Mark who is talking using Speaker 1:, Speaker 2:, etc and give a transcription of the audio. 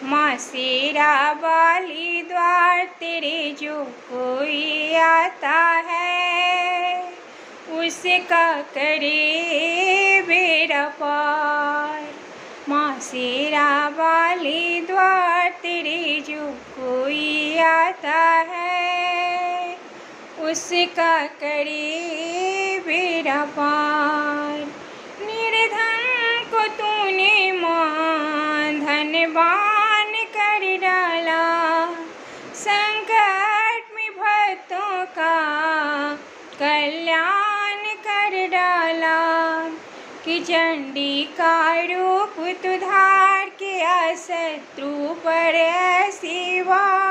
Speaker 1: माँ शेरा वाली द्वार तेरे जो कोई आता है, उसका करे बेड़ा पार। माँ शेरा वाली द्वार तेरे जो कोई आता है, उसका करे बेड़ा पार। निर्धन को तूने माँ धनवान कर डाला, संकट में भक्तों का कल्याण कर डाला। कि चंडी का रूप तू धार के शत्रु पर ऐसी वार।